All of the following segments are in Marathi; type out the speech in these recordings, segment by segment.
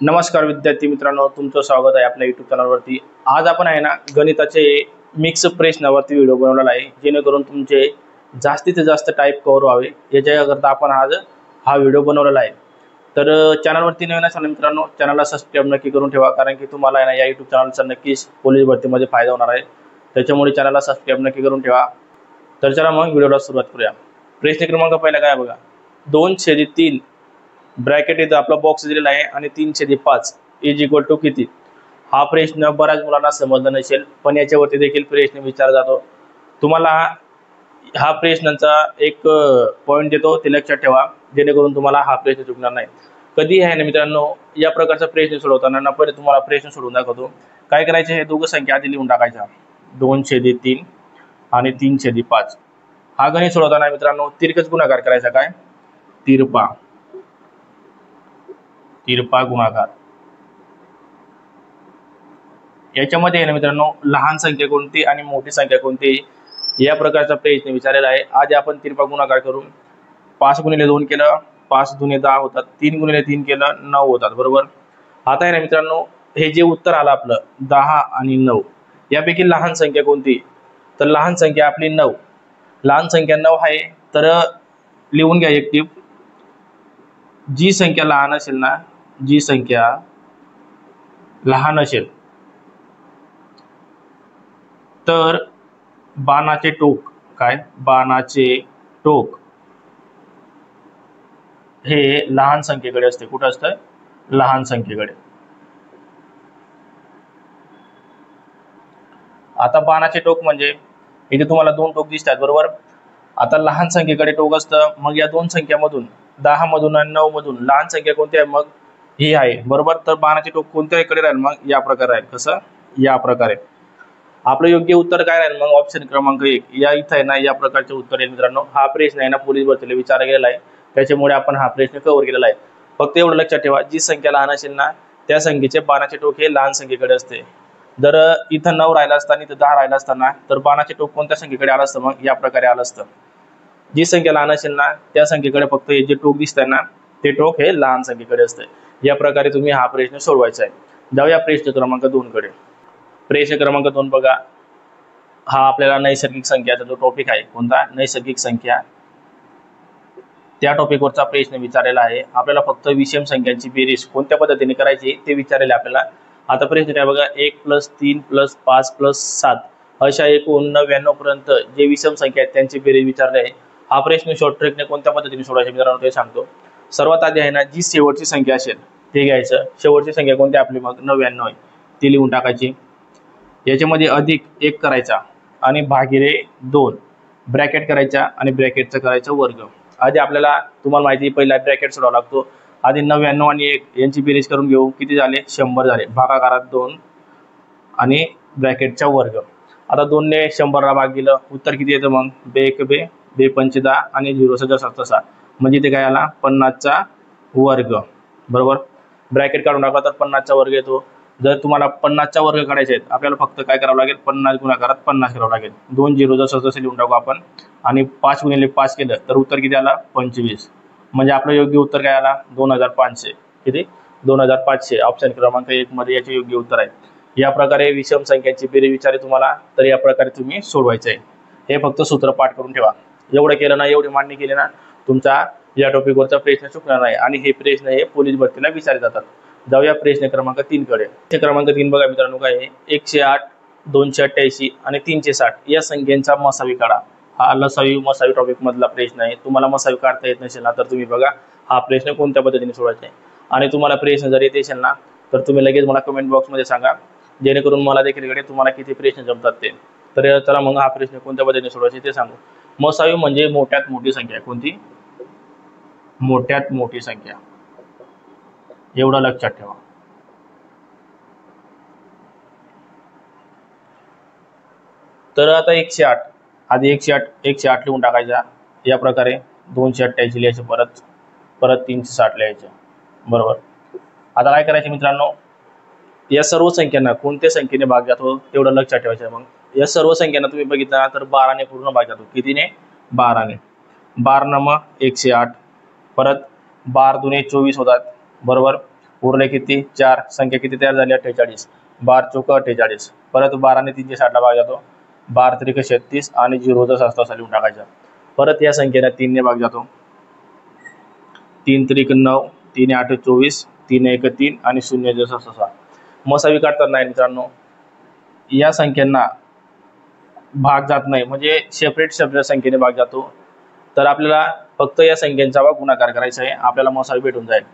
नमस्कार विद्यार्थी मित्रांनो, तुमचं स्वागत आहे आपल्या YouTube चॅनलवरती। आज आपण आहे ना गणिताचे मिक्स प्रश्नावरती व्हिडिओ बनवलेला आहे, जेणेकरून तुमचे जास्तीत जास्त टाइप कव्हर व्हावे याच्याकरता आपण आज हा व्हिडिओ बनवलेला आहे। तर चॅनलवरती नवीन असाल मित्रांनो, चॅनलला सबस्क्राइब नक्की करून ठेवा, कारण की तुम्हाला आहे ना या YouTube चॅनलचा नक्कीच पोलीस भरतीमध्ये फायदा होणार आहे। त्याच्यामुळे चॅनलला सबस्क्राइब नक्की करून ठेवा। तर चला मग व्हिडिओला सुरुवात करूया। प्रश्न क्रमांक पहिला काय बघा, 2/3 ब्रॅकेट इथं आपला बॉक्स दिलेला आहे आणि 3/5 इज इक्वल टू किती। हा प्रश्न बऱ्याच मुलांना समजला नसेल, पण याच्यावरती देखील प्रश्न विचारला जातो। तुम्हाला हा प्रश्नांचा एक पॉइंट देतो, ते लक्षात ठेवा, जेणेकरून तुम्हाला हा प्रश्न चुकणार नाही। कधी आहे ना मित्रांनो, या प्रकारचा प्रश्न सोडवताना ना पहिले तुम्हाला प्रश्न सोडवून दाखवतो। काय करायचे, हे दोघं संख्या आधी लिहून टाकायच्या, 2/3 आणि 3/5। हा गणित सोडवताना मित्रांनो तिरकस गुणाकार करायचा, काय तिरपा गुणाकार। याच्यामध्ये ना मित्रांनो लहान संख्या कोणती आणि मोठी संख्या कोणती या प्रकारचा प्रश्न विचारलेला आहे। आज आपण तिरपा गुणाकार करू। 5 × 2 केलं, 5 × 10 होतात, 3 × 3 केलं 9 होतात, बरोबर। आता आहे ना मित्रांनो, हे जे उत्तर आलं आपलं 10 आणि 9, यापैकी लहान संख्या कोणती, तर लहान संख्या आपली 9। लहान संख्या 9 आहे, तर लिहून घ्या एक टिप, जी संख्या लहान असेल ना, जी संख्या लहान असेल तर बाणाचे टोक, काय बाणाचे टोक हे लहान संख्येकडे असते। कुठं असतं, लहान संख्येकडे। आता बाणाचे टोक म्हणजे इथे तुम्हाला 2 टोक दिसतात, बरोबर। आता लहान संख्येकडे टोक असतं, मग या दोन संख्यामधून 10 मधून आणि 9 मधून लहान संख्या कोणती आहे, मग ही आहे, बरोबर। तर बाणाचे टोक कोणत्या इकडे राहील, मग या प्रकारे राहील। कसं, या प्रकारे। आपलं योग्य उत्तर काय राहील, मग ऑप्शन क्रमांक 1 या इथं आहे ना, या प्रकारचे उत्तर आहे मित्रांनो। हा प्रश्न आहे ना पोलीस भरतीला विचारला गेलेला आहे, त्याच्यामुळे आपण हा प्रश्न कव्हर केलेला आहे। फक्त एवढं लक्षात ठेवा, जी संख्या लहान असेल ना त्या संख्येचे बाणाचे टोक हे लहान संख्येकडे असते। जर इथं 9 राहिला असताना इथं 10 राहिला असताना तर बाणाचे टोक कोणत्या संख्येकडे आलं असतं, मग या प्रकारे आलं असतं। जी संख्या लहान असेल ना त्या संख्येकडे फक्त हे जे टोक दिसतात ना ते टोक हे लहान संख्येकडे असते। या प्रकारे तुम्ही हा प्रश्न सोडवायचा आहे। जाऊया प्रश्न क्रमांक 2 कडे। प्रश्न क्रमांक 2 बघा, हा आपल्याला नैसर्गिक संख्याचा जो टॉपिक आहे, कोणता, नैसर्गिक संख्या, त्या टॉपिकवरचा प्रश्न विचारलेला आहे। आपल्याला फक्त विषम संख्यांची बेरीज कोणत्या पद्धतीने करायची ते विचारलेले आपल्याला। आता प्रश्न काय बघा, 1 + 3 + 5 + 7 अशा एकूण 99 पर्यंत जे विषम संख्या आहेत त्यांची बेरीज विचारले आहे। हा प्रश्न शॉर्ट ट्रिकने कोणत्या पद्धतीने सोडवायचा मित्रांनो ते सांगतो। सर्वात आधी आहे ना, जी शेवटची संख्या असेल ते घ्यायचं। शेवटची संख्या कोणती आपली, मग 99 आहे, ती लिहून टाकायची। याच्यामध्ये अधिक 1 करायचा आणि भागिले 2 ब्रॅकेट करायचा आणि ब्रॅकेटचा करायचा वर्ग। आधी आपल्याला तुम्हाला माहिती पहिला ब्रॅकेट सोडवावा लागतो। आधी 99 आणि 1 यांची बेरीज करून घेऊ, किती झाले, 100 झाले, भागाकारात 2 आणि ब्रॅकेटचा वर्ग। आता 2 ने 100 ला भाग दिलं, उत्तर किती येतं, मग 2 × 2 = 2 × 5 = 10 आणि 0 × 7 = 6, म्हणजे ते काय आला 50 चा वर्ग, बरोबर। ब्रॅकेट काढून टाकला तर 50 चा वर्ग येतो। जर तुम्हाला 50 चा वर्ग काढायचे आहेत, आपल्याला फक्त काय करावं लागेल, 50 गुणाकारात 50 करावं लागेल। 2 0 जसं लिहून टाकू आपण आणि 5 × 5 केलं तर उत्तर किती आला, 25, म्हणजे आपलं योग्य उत्तर काय आला, 2500। किती, 2500 ऑप्शन क्रमांक 1 मध्ये याचे योग्य उत्तर आहे। या प्रकारे विषम संख्यांची बेरीज विचारली तुम्हाला, तर या प्रकारे तुम्ही सोडवायचे आहे। हे फक्त सूत्र पाठ करून ठेवा। एवढं केलं ना, एवढी मांडणी केली ना, तुमचा या टॉपिकवरचा प्रश्न चुकणार नाही आणि हे प्रश्न हे पोलीस भरतीला विचारले जातात। जाऊया प्रश्न क्रमांक 3 कडे। प्रश्न क्रमांक 3 बघा मित्रांनो, काय आहे, 108 288 आणि 360 या संख्यांचा मसावी काढा। हा लसावी मसावी टॉपिक मधला प्रश्न आहे। तुम्हाला मसावी काढता येत नसेल ना, तर तुम्ही बघा हा प्रश्न कोणत्या पद्धतीने सोडवायचा आहे। आणि तुम्हाला प्रश्न जर येत असेल ना, तर तुम्ही लगेच मला कमेंट बॉक्स मध्ये सांगा, जेणेकरून मला देखील इकडे तुम्हाला किती प्रश्न जमतात ते। तर चला मग हा प्रश्न कोणत्या पद्धतीने सोडवायचे ते सांगू। मसावी म्हणजे मोठ्यात मोठी संख्या, कोणती, मोठ्यात मोठी संख्या, एवढं लक्षात ठेवा। तर आता 108, आधी 108 लिहून टाकायचा या प्रकारे, 288 लिहायचे, परत 360 लिहायचे, बरोबर। आता काय करायचे मित्रांनो, या सर्व संख्यांना कोणत्या संख्येने भाग जातो तेवढं लक्षात ठेवायचं। मग या सर्व संख्यांना तुम्ही बघितलं ना, तर 12 ने पूर्ण भाग जातो। कितीने, 12 ने। 12 मग 108, परत 12 × 2 = 24 होतात, बरोबर। उरले किती 4, संख्या किती तयार झाली 48, 12 चौक 48, परत 12 ने 3 60 ला भाग जातो, 12 त्रिक 36 आणि 0 जसा असतो तसा लिहून टाकायचा. परत या संख्येला 3 ने भाग जातो, 3 त्रिक 9, 3 8 24, 3 1 3 आणि 0 जसा तसा. मसावी काढताना आहे मित्रांनो, या संख्यांना भाग जात नाही म्हणजे सेपरेट संख्येने भाग जातो. तर आपल्याला फक्त या संख्यांचा गुणाकार करायचा आहे, आपल्याला मसावी भेटून जाईल.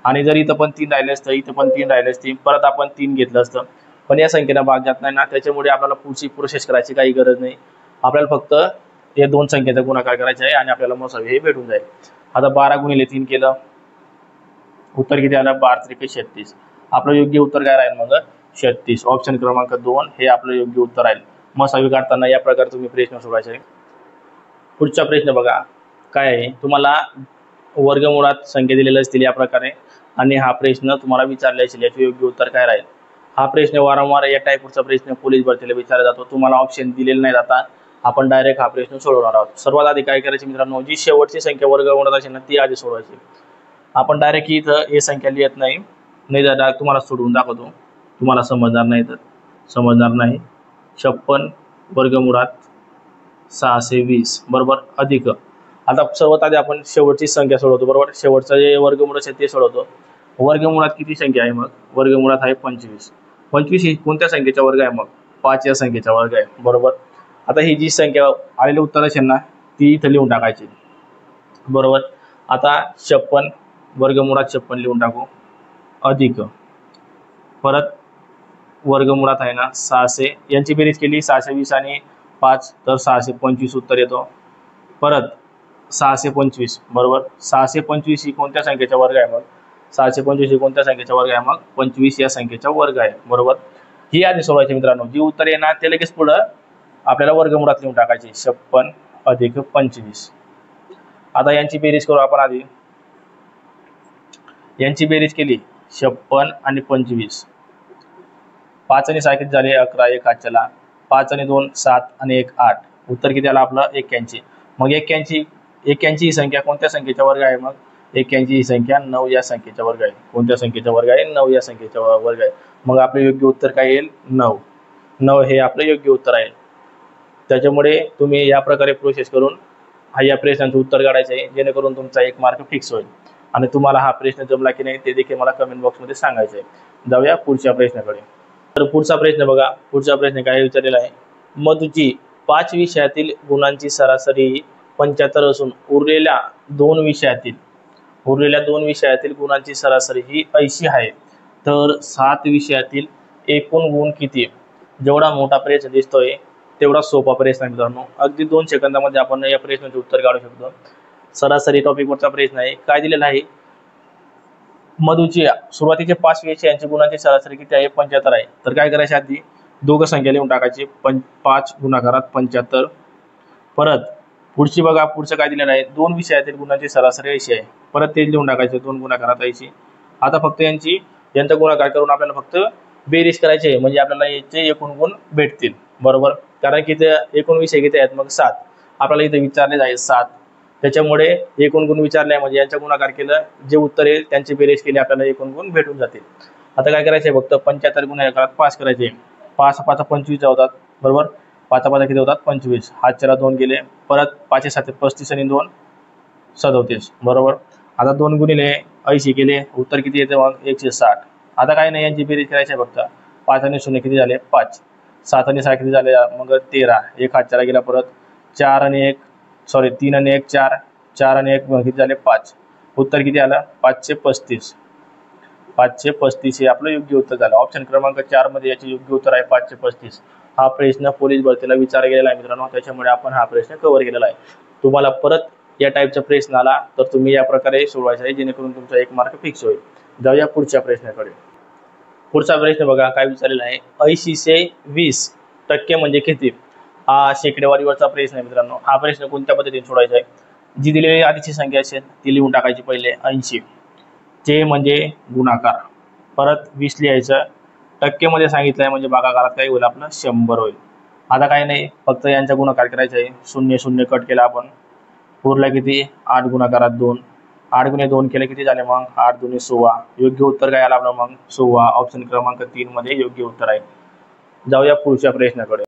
आणि जर इथं पण 3 राहिले असतं, इथं पण 3 राहिले असते, परत आपण 3 घेतलं असतं, पण या संख्येला भाग जात नाही ना, त्याच्यामुळे आपल्याला पुढची प्रोसेस करायची काही गरज नाही. आपल्याला फक्त या दोन संख्येचा गुणाकार करायचा आहे आणि आपल्याला मसावी हे भेटून जाईल. आता 12 गुणिले 3 केलं, उत्तर किती आलं 12 त्रिक 36. आपलं योग्य उत्तर काय राहील मग 36. ऑप्शन क्रमांक 2 हे आपलं योग्य उत्तर राहील. मसावी काढताना या प्रकारे तुम्ही प्रश्न सोडवायचे. पुढचा प्रश्न बघा काय आहे, तुम्हाला वर्गमुळात संख्या दिलेल्या असतील या प्रकारे आणि हा प्रश्न तुम्हाला विचारला असेल, याचे योग्य उत्तर काय राहील. हा प्रश्न वारंवार या टाईपचा प्रश्न पोलीस भरतीला विचारला जातो. तुम्हाला ऑप्शन दिलेले नाही जाता, आपण डायरेक्ट हा प्रश्न सोडवणार आहोत. सर्वात आधी काय करायचे मित्रांनो, जी शेवटची संख्या वर्गमुळात असेल ना ती आधी सोडवायची. आपण डायरेक्ट इथं हे संख्या लिहित नाही, नाही तुम्हाला सोडवून दाखवतो, तुम्हाला समजणार नाही तर समजणार नाही. 56 वर्गमुळात 620 बरोबर अधिक. आता सर्वात आधी आपण शेवटची संख्या सोडवतो बरोबर, शेवटचं जे वर्गमूळ आहे ते सोडवतो. वर्गमुळात किती संख्या आहे मग, वर्गमुळात आहे 25. 25 ही कोणत्या संख्येचा वर्ग आहे मग 5 या संख्येचा वर्ग आहे बरोबर. आता ही जी संख्या आलेली उत्तर असेल ना ती इथं लिहून टाकायची बरोबर. आता 56 वर्गमुळात 56 लिहून टाकू अधिक, परत वर्गमुळात आहे ना 600, यांची बेरीज केली 620 आणि 5 तर 625 उत्तर येतो. परत 625 बरोबर, 625 ही कोणत्या संख्येचा वर्ग आहे मग 625 ही कोणत्या संख्येचा वर्ग आहे मग 25 या संख्येचा वर्ग आहे बरोबर. ही आधी सोडवायची मित्रांनो, जी उत्तर येणार ते लगेच पुढं आपल्याला वर्गमुळात लिहून टाकायची 56 अधिक 25. आता यांची बेरीज करू आपण आधी. यांची बेरीज केली 56 आणि 25, 5 आणि 6 किती झाले 11, 1 हात चला, 5 आणि 2 7 आणि 1 8, उत्तर किती आलं आपलं 81. मग 81 ही संख्या कोणत्या संख्येचा वर्ग आहे मग 81 ही संख्या 9 या संख्येचा वर्ग आहे. कोणत्या संख्येचा वर्ग आहे 9 या संख्येचा वर्ग आहे. मग आपलं योग्य उत्तर काय येईल 9 हे आपलं योग्य उत्तर आहे. त्याच्यामुळे तुम्ही या प्रकारे प्रोसेस करून या प्रश्नांचं उत्तर काढायचं आहे, जेणेकरून तुमचा 1 मार्क फिक्स होईल. आणि तुम्हाला हा प्रश्न जमला की नाही ते देखील मला कमेंट बॉक्समध्ये सांगायचं आहे. जाऊया पुढच्या प्रश्नाकडे. तर पुढचा प्रश्न बघा, पुढचा प्रश्न काय विचारलेला आहे, मधुची 5 विषयातील गुणांची सरासरी 75 असून उरलेल्या 2 विषयातील गुणांची सरासरी ही 80 आहे. तर 7 विषयातील एकूण गुण किती. जेवढा मोठा प्रश्न दिसतोय तेवढा सोपा प्रश्न आहे मित्रांनो. अगदी 2 सेकंदामध्ये आपण या प्रश्नाचे उत्तर काढू शकतो. सरासरी टॉपिकवरचा प्रश्न आहे. काय दिलेला आहे, मधुची सुरुवातीचे 5 विषयांची गुणांची सरासरी किती आहे 75 आहे. तर काय करायचे, आधी दोघं संख्या लिहून टाकायची 5 गुणाकारात 75. परत पुढची बघा, पुढचं काय दिलेलं आहे 2 विषयातील गुणांची सरासरी 80 आहे. परत ते लिहून टाकायचे 2 गुणाकारात 80. आता फक्त यांचा गुणाकार करून आपल्याला फक्त बेरीज करायची आहे, म्हणजे आपल्याला याचे एकूण गुण भेटतील बरोबर. कारण की ते एकूण विषय किती आहेत मग 7, आपल्याला इथे विचारले जाईल 7. त्याच्यामुळे एकूण गुण विचारले म्हणजे यांचा गुणाकार केलं, जे उत्तर येईल त्यांची बेरीज केली आपल्याला एकूण गुण भेटून जातील. आता काय करायचे फक्त 75 गुणाकारात 5 करायचे. 5 5 25 होतात बरोबर, 5 5 किती होतात 25, हातच्याला 2 गेले, परत 5 7 35 आणि 2 37 बरोबर. आता 2 गुणिले 80 केले, उत्तर किती येते मग 160. आता काय नाही यांची बेरीज करायची आहे फक्त, 5 आणि 0 किती झाले 5, 7 आणि 6 किती झाले मग 13, 1 हातच्याला गेला, परत 3 आणि 1 4, 4 आणि 1 किती झाले 5, उत्तर किती आलं 535. 535 हे आपलं योग्य उत्तर झालं. ऑप्शन क्रमांक 4 मध्ये याचे योग्य उत्तर आहे 535. हा प्रश्न पोलीस भरतीला विचारला गेलेला आहे मित्रांनो, त्याच्यामुळे आपण हा प्रश्न कव्हर केलेला आहे. तुम्हाला परत या टाईपचा प्रश्न आला तर तुम्ही या प्रकारे सोडवायचा आहे, जेणेकरून तुमचा 1 मार्क फिक्स होईल. जाऊया पुढच्या प्रश्नाकडे. पुढचा प्रश्न बघा काय विचारलेला आहे, 80 से 20% म्हणजे किती. हा शेकडेवारीवरचा प्रश्न आहे मित्रांनो. हा प्रश्न कोणत्या पद्धतीने सोडवायचा आहे, जी दिलेली आधीची संख्या असेल ती लिहून टाकायची पहिले 80, चे म्हणजे गुणाकार, परत 20 लिहायचं, टक्केमध्ये सांगितलं आहे म्हणजे भागाकारात काय होईल आपलं 100 होईल. आता काही नाही फक्त यांचा गुणाकार करायचा आहे, 0 0 कट केला आपण, उरला किती 8 गुणाकारात 2, 8 गुणिले 2 केले किती झाले मग 8 दुणे 16. योग्य उत्तर काय आलं आपलं मग 16. ऑप्शन क्रमांक 3 मध्ये योग्य उत्तर आहे. जाऊया पुढच्या प्रश्नाकडे.